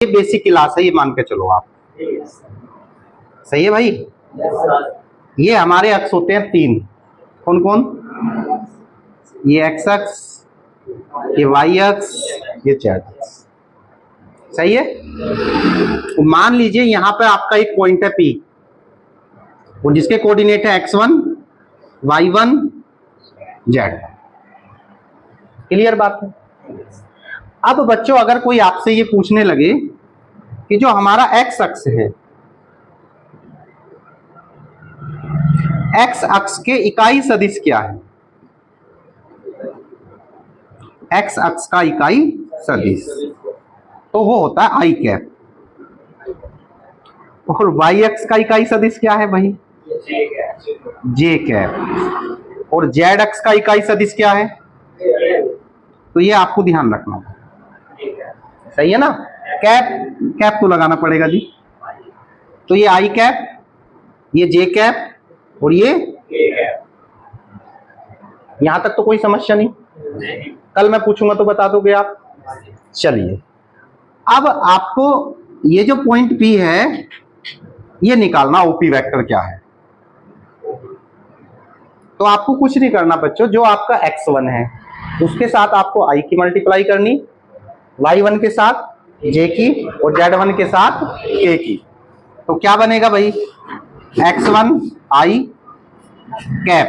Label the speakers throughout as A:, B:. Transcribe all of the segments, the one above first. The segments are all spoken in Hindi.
A: ये बेसिक क्लास है, ये मान के चलो आप। सही है भाई। ये हमारे अक्ष होते हैं 3। कौन कौन? ये एक्स अक्ष, ये वाई अक्ष, ये जेड अक्ष। सही है। तो मान लीजिए यहां पर आपका एक पॉइंट है P और जिसके कोऑर्डिनेट है x1, y1, z। क्लियर बात है। अब बच्चों अगर कोई आपसे ये पूछने लगे कि जो हमारा x अक्ष है, x अक्ष के इकाई सदिश क्या है? x अक्ष का इकाई सदिश तो वो होता है i कैप। और y अक्ष का इकाई सदिश क्या है भाई? j cap. और z अक्ष का इकाई सदिश क्या है? तो ये आपको ध्यान रखना है। सही है ना। कैप कैप तो लगाना पड़ेगा जी। तो ये i कैप, ये j कैप और ये यहां तक तो कोई समस्या नहीं। कल मैं पूछूंगा तो बता दोगे आप। चलिए अब आपको ये जो पॉइंट P है ये निकालना, OP वेक्टर क्या है। तो आपको कुछ नहीं करना बच्चों, जो आपका x1 है उसके साथ आपको i की मल्टीप्लाई करनी, y1 के साथ j की और z1 के साथ k की। तो क्या बनेगा भाई? x1 i cap,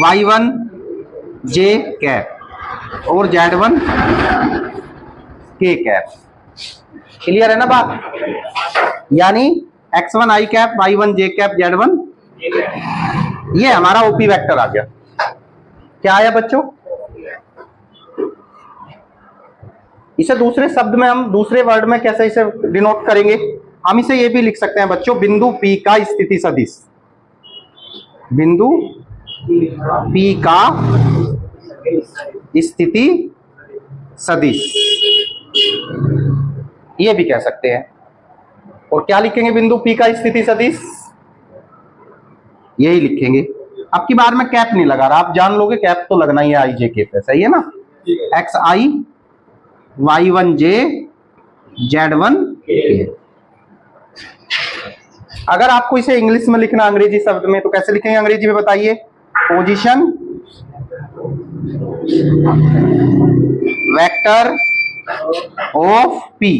A: y1 j cap और z1 k कैप। क्लियर है ना बात। यानी x1 i cap, y1 j cap, z1 ये हमारा OP वेक्टर आ गया। क्या आया बच्चों? इसे दूसरे शब्द में हम दूसरे वर्ड में कैसे इसे डिनोट करेंगे? हम इसे ये भी लिख सकते हैं बच्चों, बिंदु P का स्थिति सदिश। बिंदु P का स्थिति सदिश ये भी कह सकते हैं। और क्या लिखेंगे बिंदु P का स्थिति सदिश? यही लिखेंगे। अब की बार में कैप नहीं लगा रहा, आप जान लोगे कैप तो लगना ही है i j कैप है। सही है ना। x i y1 j z1 k। अगर आपको इसे इंग्लिश में लिखना अंग्रेजी शब्द में तो कैसे लिखेंगे अंग्रेजी में बताइए? Position vector of P।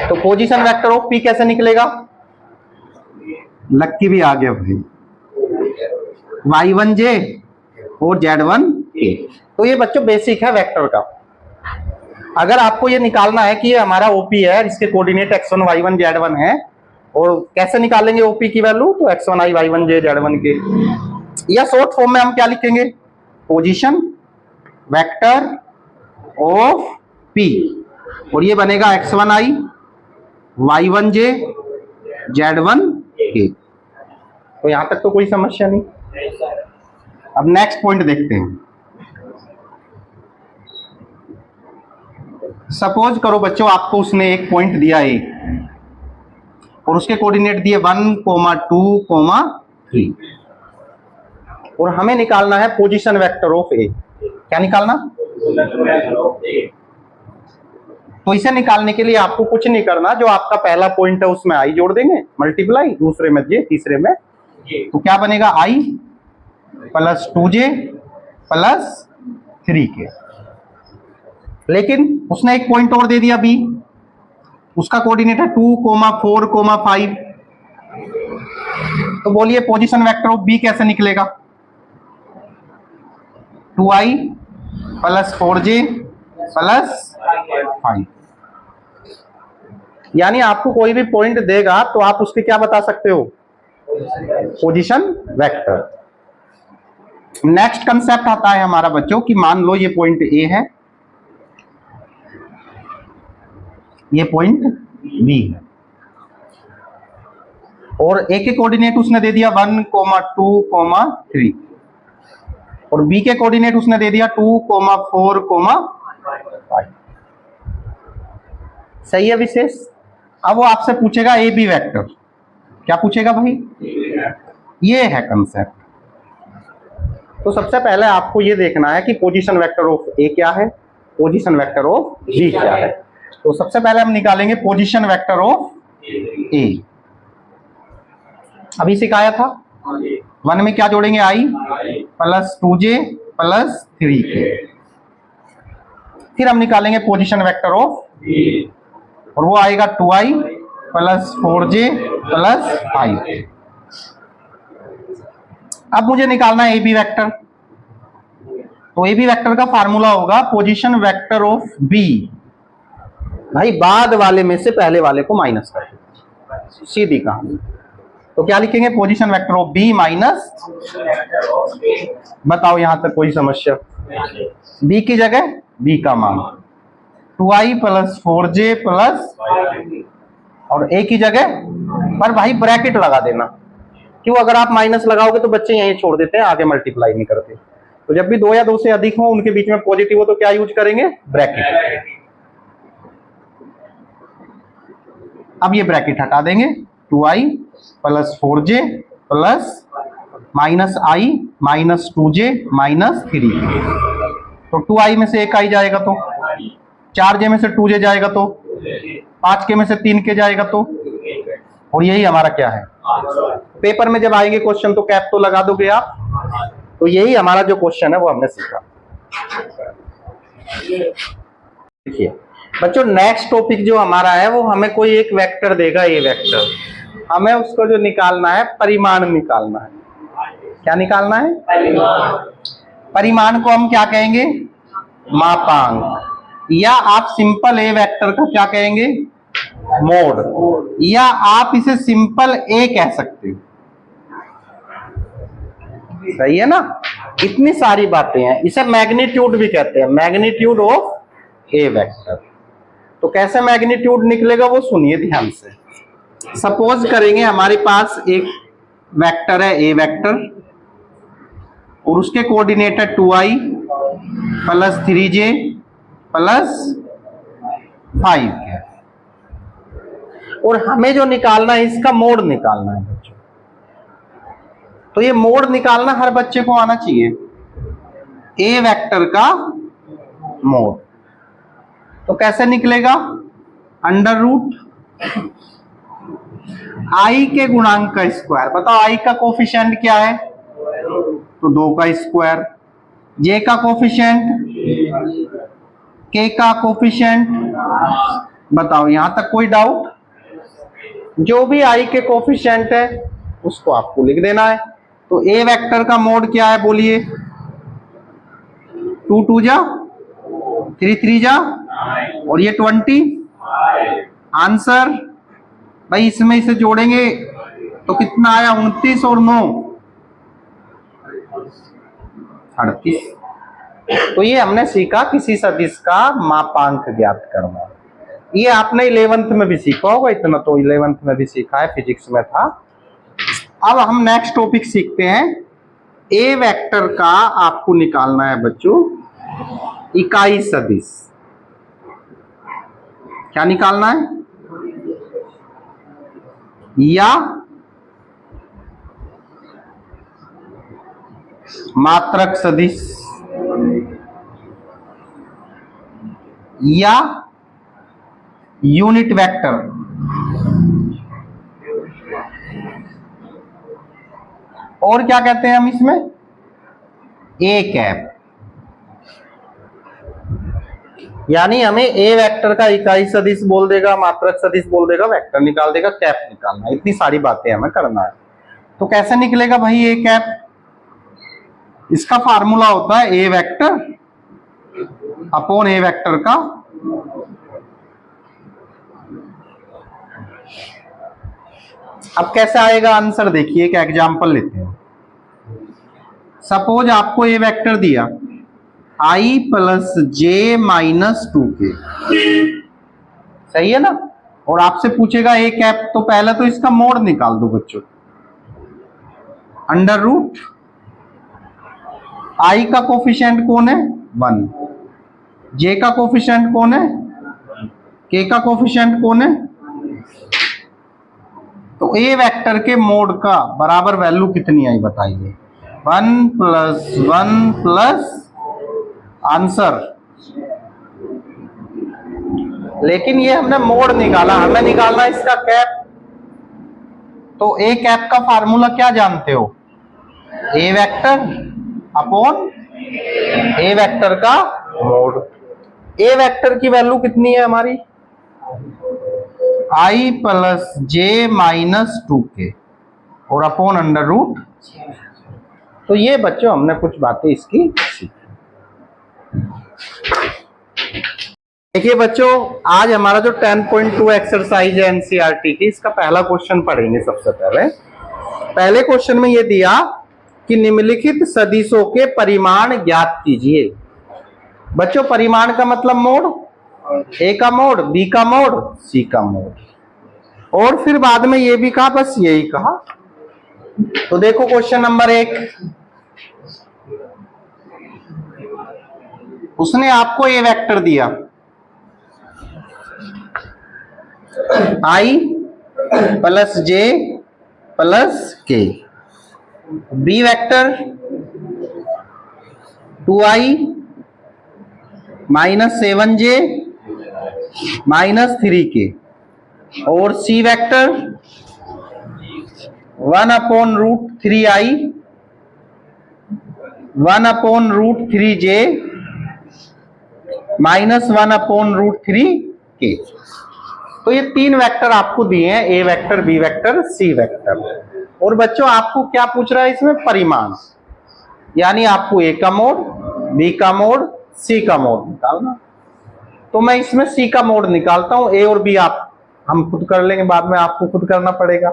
A: तो पोजीशन वेक्टर ऑफ P कैसे निकलेगा? लक्की भी आ गया भाई। y1 j और z1 k। तो ये बच्चों बेसिक है वेक्टर का। अगर आपको ये निकालना है कि ये हमारा OP है, इसके कोऑर्डिनेट x1 y1 z1 है, और कैसे निकालेंगे OP की वैल्यू? तो x1 i y1 j z1 k, या शॉर्ट फॉर्म में हम क्या लिखेंगे? Position vector of P। और ये बनेगा x1 i y1 j z1 k। तो यहां तक तो कोई समस्या नहीं। अब नेक्स्ट पॉइंट देखते हैं। सपोज करो बच्चों आपको उसने एक पॉइंट दिया A और उसके कोऑर्डिनेट दिए 1, 2, 3 और हमें निकालना है पोजीशन वेक्टर ऑफ A। क्या निकालना? तो इसे निकालने के लिए आपको कुछ नहीं करना, जो आपका पहला पॉइंट है उसमें i जोड़ देंगे मल्टीप्लाई, दूसरे में j, तीसरे में तो क्या बनेगा? i plus 2j plus 3k। लेकिन उसने एक पॉइंट और दे दिया B, उसका कोऑर्डिनेट है 2, 4, 5। तो बोलिए पोजीशन वेक्टर ऑफ B कैसे निकलेगा? 2i plus 4j plus 5। यानी आपको कोई भी पॉइंट देगा तो आप उसके क्या बता सकते हो? Position vector. नेक्स्ट कंसेप्ट आता है हमारा बच्चों कि मान लो ये पॉइंट A है, ये पॉइंट B है, और A के कोऑर्डिनेट उसने दे दिया 1, 2, 3 और B के कोऑर्डिनेट उसने दे दिया 2, 4, 5। सही है विशेष। अब वो आपसे पूछेगा AB वेक्टर। क्या पूछेगा भाई? ये है कंसेप्ट। तो सबसे पहले आपको ये देखना है कि पोजीशन वेक्टर ऑफ A क्या है, पोजीशन वेक्टर ऑफ B क्या है। तो सबसे पहले हम निकालेंगे पोजीशन वेक्टर ऑफ ए। अभी सिखाया था, 1 में क्या जोड़ेंगे, आई प्लस 2j प्लस 3k। फिर हम निकालेंगे पोजीशन वेक्टर ऑफ बी, और वो आएगा 2i plus 4j plus 5k। अब मुझे निकालना है ए बी वेक्टर। तो ए बी वेक्टर का फार्मूला होगा पोजीशन वेक्टर ऑफ बी, भाई बाद वाले में से पहले वाले को माइनस कर दो, सीधी कहानी। तो क्या लिखेंगे, position vector of B minus, बताओ यहां तक कोई समस्या? बी की जगह बी का मान 2i प्लस 4j प्लस, और ए की जगह पर भाई ब्रैकेट लगा देना। क्यों, अगर आप माइनस लगाओगे तो बच्चे यहीं छोड़ देते हैं, आगे मल्टीप्लाई नहीं करते। तो जब भी 2 या 2 से अधिक हो, उनके बीच में पॉजिटिव हो, तो क्या यूज करेंगे, ब्रैकेट। अब ये ब्रैकेट हटा देंगे, 2i plus 4j plus minus i minus 2j minus 3। तो 2i में से 1i जाएगा, तो 4j में से 2j जाएगा, तो 5k में से 3k जाएगा, तो और यही हमारा क्या है। पेपर में जब आएंगे क्वेश्चन तो कैप तो लगा दोगे आप। तो यही हमारा जो क्वेश्चन है वो हमने सीखा। देखिए बच्चों, नेक्स्ट टॉपिक जो हमारा है वो हमें कोई एक वेक्टर देगा, ए वेक्टर, हमें उसको जो निकालना है परिमाण निकालना है। क्या निकालना है, परिमाण को हम क्या कहेंगे, मापांक, या आप सिंपल ए वेक्टर का क्या कहेंगे, मोड, या आप इसे सिंपल ए कह सकते हो। सही है ना, इतनी सारी बातें हैं। इसे मैग्नीट्यूड भी कहते हैं, मैग्नीट्यूड ऑफ ए वेक्टर। तो कैसे मैग्नीट्यूड निकलेगा वो सुनिए ध्यान से। सपोज करेंगे हमारे पास एक वेक्टर है ए वेक्टर, और उसके कोऑर्डिनेट है 2i प्लस 3j प्लस 5 है, और हमें जो निकालना है इसका मोड निकालना है बच्चों। तो ये मोड निकालना हर बच्चे को आना चाहिए, ए वेक्टर का मोड। तो कैसे निकलेगा, अंडर रूट आई के गुणांक का स्क्वायर। बताओ आई का कोफिशिएंट क्या है, तो 2 का स्क्वायर, जे का कोफिशिएंट, के का कोफिशिएंट, बताओ यहां तक कोई डाउट? जो भी आई के कोफिशिएंट है उसको आपको लिख देना है। तो ए वेक्टर का मोड क्या है बोलिए, 2 2 जा 3 3 जा, और ये 20। आंसर भाई इसमें इसे जोड़ेंगे तो कितना आया, 29 और 9 38। तो ये हमने सीखा किसी सदिश का मापांक ज्ञात करना। ये आपने 11th में भी सीखा होगा, इतना तो 11th में भी सीखा है, फिजिक्स में था। अब हम नेक्स्ट टॉपिक सीखते हैं, ए वेक्टर का आपको निकालना है बच्चों इकाई सदिश। क्या निकालना है, या मात्रक सदिश, या यूनिट वेक्टर, और क्या कहते हैं हम इसमें, ए कैप। यानी हमें ए वेक्टर का इकाई सदिश बोल देगा, मात्रक सदिश बोल देगा, वेक्टर निकाल देगा, कैप निकालना है। इतनी सारी बातें हमें करना है। तो कैसे निकलेगा भाई ए कैप, इसका फार्मूला होता है ए वेक्टर अपॉन ए वेक्टर का अब कैसे आएगा आंसर, देखिए एक एग्जांपल लेते हैं। सपोज आपको ए वेक्टर दिया i plus J minus 2k, सही है ना, और आपसे पूछेगा ए कैप, तो पहले तो इसका मोड निकाल दो बच्चों। अंडर रूट i का कोफिशिएंट कौन है, 1, j का कोफिशिएंट कौन है, k का कोफिशिएंट कौन है। तो ए वेक्टर के मोड का बराबर वैल्यू कितनी आई बताइए, 1 प्लस 1 प्लस आंसर लेकिन ये हमने मोड निकाला, हमें निकालना इसका कैप। तो ए कैप का फार्मूला क्या जानते हो? ए वेक्टर अपॉन ए वेक्टर का मोड। ए वेक्टर की वैल्यू कितनी है हमारी? आई प्लस जे माइनस 2k और अपॉन अंडर रूट। तो ये बच्चों हमने कुछ बातें इसकी सीखी। देखिए बच्चों, आज हमारा जो 10.2 एक्सरसाइज है एनसीईआरटी की, इसका पहला क्वेश्चन पढ़ेंगे। सबसे पहले क्वेश्चन में ये दिया कि निम्नलिखित सदिशों के परिमाण ज्ञात कीजिए। बच्चों परिमाण का मतलब मोड, ए का मोड, बी का मोड, सी का मोड, और फिर बाद में ये भी कहा, बस यही कहा। तो देखो क्वेश्चन नंबर 1, उसने आपको ए वेक्टर दिया i plus j plus k, B vector 2i minus 7j minus 3k, और C vector 1/√3i 1/√3j minus 1/√3k। तो ये 3 वेक्टर आपको दिए हैं, ए vector, B vector, C vector. और बच्चों आपको क्या पूछ रहा है इसमें? परिमाण, यानी आपको ए का मोड, बी का मोड, सी का मोड निकालना। तो मैं इसमें सी का मोड निकालता हूं, ए और बी हम खुद कर लेंगे, बाद में आपको खुद करना पड़ेगा।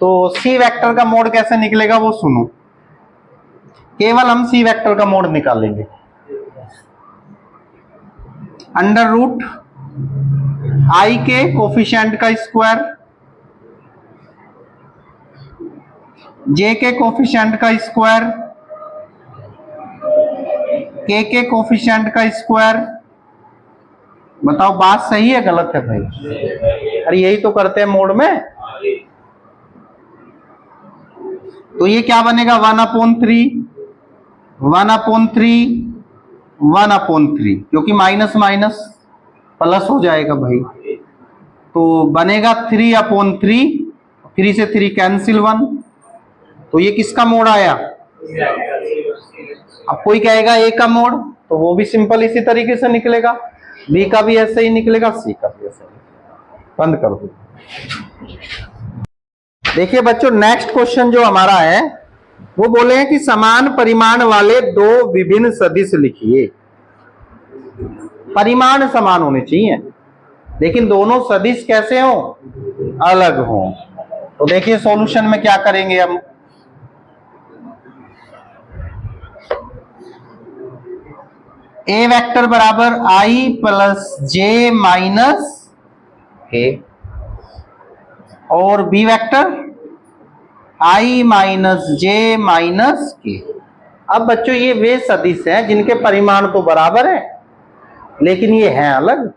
A: तो सी वेक्टर का मोड कैसे निकलेगा वो सुनो। केवल हम सी वेक्टर का मोड निकालेंगे, अंडर रूट आई के कोफिशिएंट का स्क्वायर, जे के कोफिशिएंट का स्क्वायर, के कोफिशिएंट का स्क्वायर। बताओ बात सही है गलत है भाई? अरे यही तो करते हैं मोड में। तो ये क्या बनेगा? 1/3 1/3 क्योंकि माइनस माइनस प्लस हो जाएगा भाई। तो बनेगा 3/3, 3 से 3 कैंसिल 1। तो ये किसका मोड आया? अब कोई कहेगा ए का मोड, तो वो भी सिंपल इसी तरीके से निकलेगा, बी का भी ऐसे ही निकलेगा, सी का भी ऐसे ही। बंद कर दो। देखिए बच्चों नेक्स्ट क्वेश्चन जो हमारा है वो बोले हैं कि समान परिमाण वाले 2 विभिन्न सदिश लिखिए। परिमाण समान होने चाहिए, लेकिन दोनों सदिश कैसे हो? अलग हो। तो देखिए सॉल्यूशन में क्या करेंगे हम। ए वेक्टर बराबर आई प्लस जे माइनस के, और बी वेक्टर आई माइनस जे माइनस के। अब बच्चों ये वे सदिश हैं जिनके परिमाण तो बराबर है, लेकिन ये हैं अलग।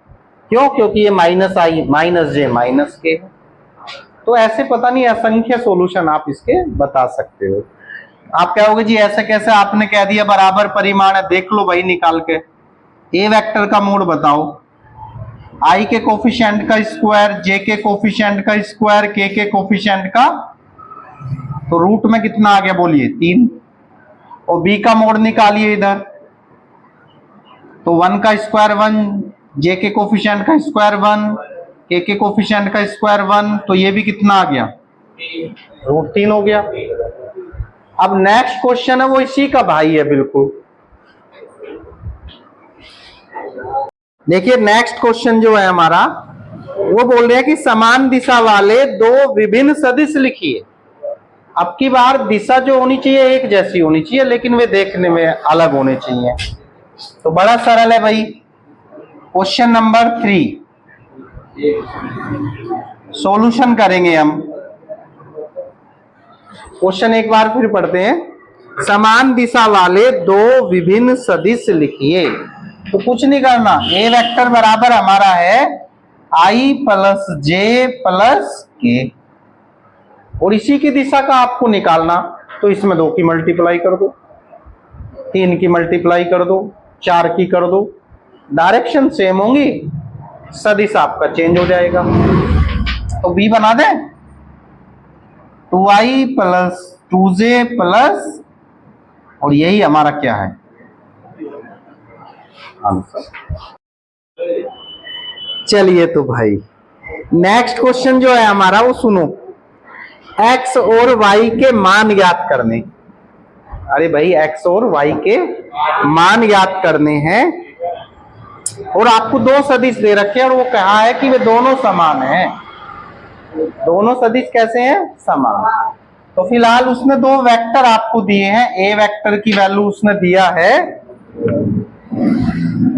A: क्यों? क्योंकि ये माइनस आई माइनस जे माइनस के। तो ऐसे पता नहीं असंख्य सॉल्यूशन आप इसके बता सकते हो। आप कहोगे जी ऐसे कैसे, आपने कह दिया बराबर परिमाण है, देख लो भाई निकाल के। ए वेक्टर का मोड बताओ, आई के कोफिशिएंट का स्क्वायर, जे के कोफिशिएंट का स्क्वायर, के कोफिशिएंट का, तो रूट में कितना आ गया बोलिए? 3। और बी का मोड निकालिए इधर, तो 1 का स्क्वायर 1, जे के कोफिशिएंट का स्क्वायर 1, के कोफिशिएंट का स्क्वायर 1, तो ये भी कितना आ गया? √3 हो गया। अब नेक्स्ट क्वेश्चन है वो इसी का भाई है बिल्कुल। देखिए नेक्स्ट क्वेश्चन जो है हमारा वो बोल रहे हैं कि समान दिशा वाले 2 विभिन्न सदिश लिखिए। अब की बार दिशा जो होनी चाहिए एक जैसी होनी चाहिए, लेकिन वे देखने में अलग होने चाहिए। तो बड़ा सरल है भाई। क्वेश्चन नंबर 3 सॉल्यूशन करेंगे हम। क्वेश्चन एक बार फिर पढ़ते हैं। समान दिशा वाले 2 विभिन्न सदिश लिखिए। तो कुछ नहीं करना, ए वेक्टर बराबर हमारा है आई प्लस जे प्लस के, और इसी की दिशा का आपको निकालना। तो इसमें 2 की मल्टीप्लाई कर दो, 3 की मल्टीप्लाई कर दो, 4 की कर दो, डायरेक्शन सेम होंगी, सदिश आपका चेंज हो जाएगा। तो बी बना दें, 2i प्लस 2j प्लस, और यही हमारा क्या है आंसर। चलिए तो भाई नेक्स्ट क्वेश्चन जो है हमारा वो सुनो, x और y के मान ज्ञात करने। अरे भाई x और y के मान ज्ञात करने हैं और आपको दो सदिश दे रखे हैं और वो कहा है कि वे दोनों समान हैं। दोनों सदिश कैसे हैं? समान। तो फिलहाल उसने दो वेक्टर आपको दिए हैं। ए वेक्टर की वैल्यू उसने दिया है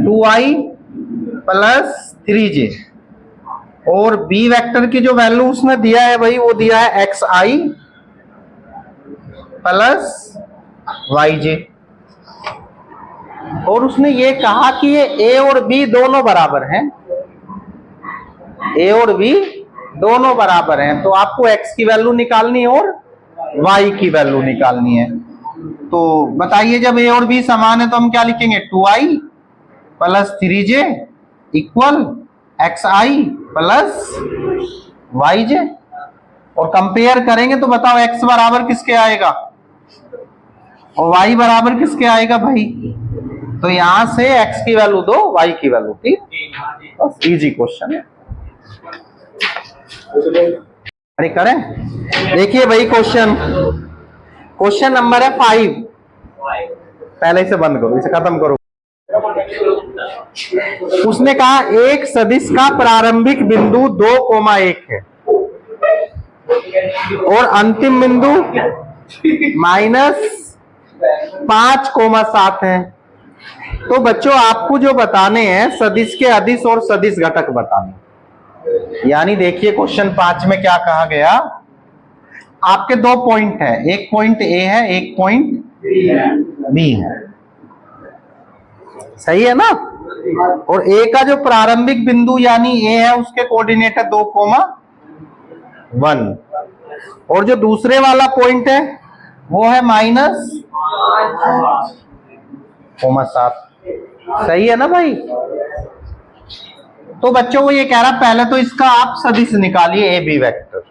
A: 2i प्लस 3j और बी वेक्टर की जो वैल्यू उसने दिया है भाई वो दिया है xi प्लस yj। और उसने ये कहा कि ये a और b दोनों बराबर हैं, a और b दोनों बराबर हैं। तो आपको x की वैल्यू निकालनी है और y की वैल्यू निकालनी है। तो बताइए जब a और b समान है तो हम क्या लिखेंगे? 2i plus 3j equal xi plus yj। और कंपेयर करेंगे तो बताओ x बराबर किसके आएगा और y बराबर किसके आएगा भाई? तो यहां से x की वैल्यू दो, y की वैल्यू, ठीक। बस इजी क्वेश्चन है। अरे करें, देखिए भाई क्वेश्चन नंबर है 5। पहले इसे बंद करो, इसे खत्म करो। उसने कहा एक सदिश का प्रारंभिक बिंदु 2,1 है और अंतिम बिंदु -5,7 है। तो बच्चों आपको जो बताने हैं सदिश के अदिश और सदिश घटक बताने। यानी देखिए क्वेश्चन 5 में क्या कहा गया, आपके दो पॉइंट है, एक पॉइंट ए है, एक पॉइंट बी है, सही है ना। और ए का जो प्रारंभिक बिंदु यानी ए है उसके कोऑर्डिनेट है 2,1 और जो दूसरे वाला पॉइंट है वो है -7। सही है ना भाई। तो बच्चों को ये कह रहा पहले तो इसका आप सदिश निकालिए ए बी वेक्टर,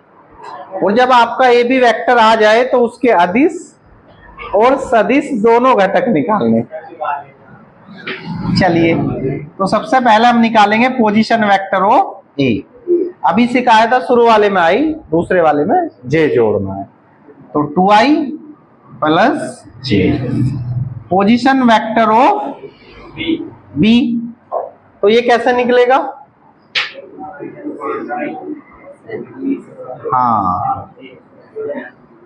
A: और जब आपका ए बी वेक्टर आ जाए तो उसके अदिश और सदिश दोनों घटक निकालने। चलिए तो सबसे पहले हम निकालेंगे पोजीशन वेक्टर ऑफ ए। अभी सिखाया था शुरू वाले में आई, दूसरे वाले में जे जोड़ना है। तो 2i plus j position vector of B. तो ये कैसे निकलेगा? हाँ,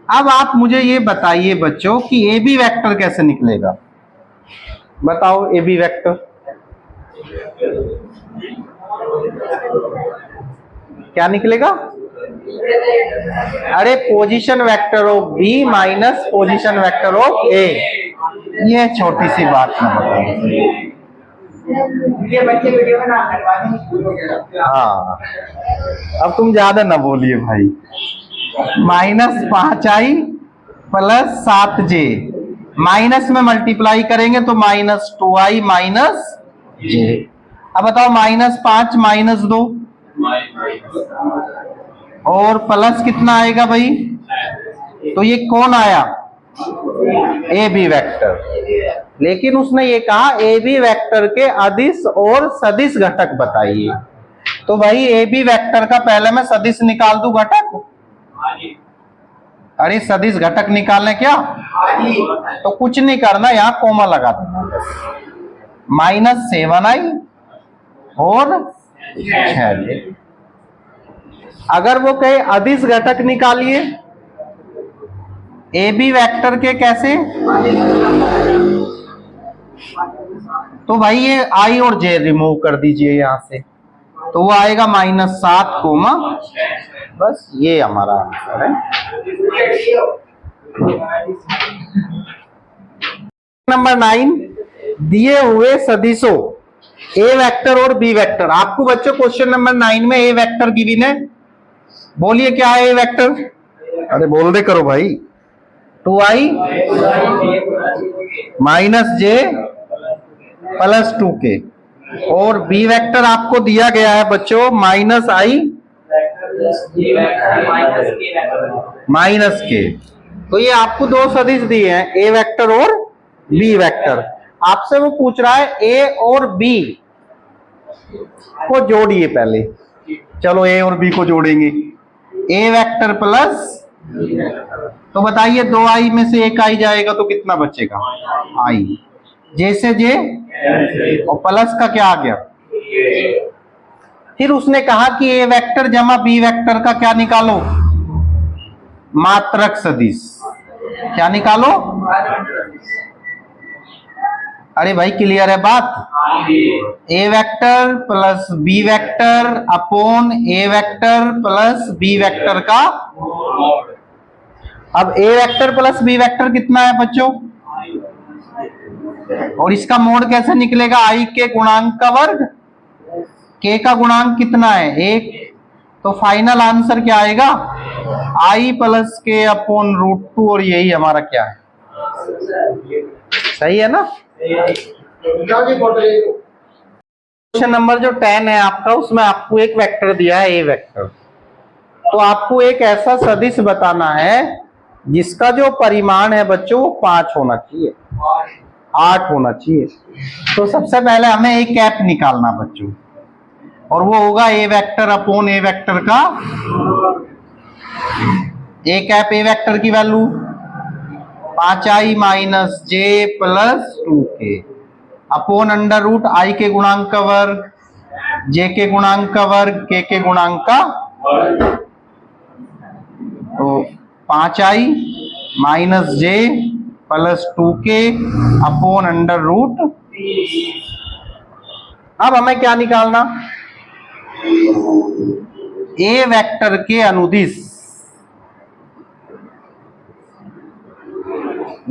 A: अब आप मुझे ये बताइए बच्चों कि ए बी वेक्टर कैसे निकलेगा? बताओ ए बी वेक्टर क्या निकलेगा? अरे position vector of B minus position vector of A. ये छोटी सी बात ना बताओ। ये बच्चे वीडियो में ना करवाने। हाँ, अब तुम ज्यादा ना बोलिए भाई। -5i प्लस 7j माइनस में मल्टीप्लाई करेंगे तो -2i माइनस j। अब बताओ -5 -2 और प्लस कितना आएगा भाई? तो ये कौन आया? A B vector. लेकिन उसने ये कहा ए बी वेक्टर के अदिश और सदिश घटक बताइए। तो भाई ए बी वेक्टर का पहले मैं सदिश निकाल दूं घटक? अरे सदिश घटक निकालने क्या? तो कुछ नहीं करना, यहां कोमा लगा देना, -7i और 6j। अगर वो कहे अदिश घटक निकालिए ए बी वेक्टर के, कैसे? तो भाई ये आई और जे रिमूव कर दीजिए यहां से, तो वो आएगा -7, बस ये हमारा आंसर है। नंबर 9, दिए हुए सदिशों ए वेक्टर और बी वेक्टर। आपको बच्चों क्वेश्चन नंबर 9 में ए वेक्टर गिवन है। बोलिए क्या है ए वेक्टर? अरे बोल दे करो भाई। 2i माइनस जे प्लस 2k और बी वेक्टर आपको दिया गया है बच्चों माइनस आई माइनस के। तो ये आपको दो सदिश दिए हैं, ए वेक्टर और बी वेक्टर। आपसे वो पूछ रहा है ए और बी को जोड़िए पहले। चलो ए और बी को जोड़ेंगे। ए वेक्टर प्लस, तो बताइए 2i में से एक आई जाएगा तो कितना बचेगा? आई। जैसे जे और प्लस का क्या आ गया? फिर उसने कहा कि ए वेक्टर जमा बी वेक्टर का क्या निकालो? मात्रक सदिश। क्या निकालो? अरे भाई क्लियर है बात? A vector plus B vector upon A vector plus B vector का। अब A vector plus B vector कितना है बच्चों? और इसका मोड कैसे निकलेगा? आई के गुणांक का वर्ग। के का गुणांक कितना है? 1। तो फाइनल आंसर क्या आएगा? आई प्लस के अपॉन √2। और यही हमारा क्या है? सही है ना? क्वेश्चन नंबर जो 10 है आपका, उसमें आपको एक वेक्टर दिया है ए वेक्टर। तो आपको एक ऐसा सदिश बताना है जिसका जो परिमाण है बच्चों वो 5 होना चाहिए, 8 होना चाहिए। तो सबसे पहले हमें एक कैप निकालना बच्चों, और वो होगा a vector upon A vector का। ए कैप ए वेक्टर की value 5i minus J plus 2k upon under root i के गुणांक का वर्ग, जे के गुणांक का वर्ग, के गुणांक का। तो 5i माइनस जे plus 2k upon under root. अब हमें क्या निकालना? ए वेक्टर के अनुदिश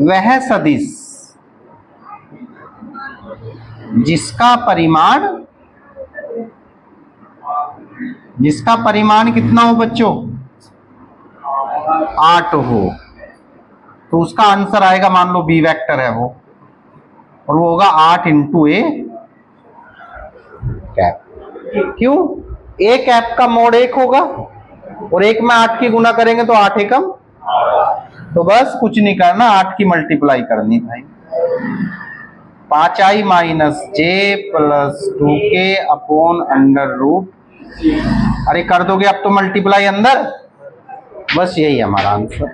A: वह सदिश जिसका परिमाण कितना हो बच्चों? 8 हो। तो उसका आंसर आएगा, मान लो बी वेक्टर है वो, और वो होगा 8 इंटू ए कैप। क्यों? ए कैप का मोड 1 होगा, और 1 में 8 की गुना करेंगे तो 8 एकम। तो बस कुछ नहीं करना, 8 की मल्टीप्लाई करनी भाई। 5i माइनस जे plus 2k upon under root. अरे कर दोगे अब तो मल्टीप्लाई अंदर। बस यही हमारा आंसर।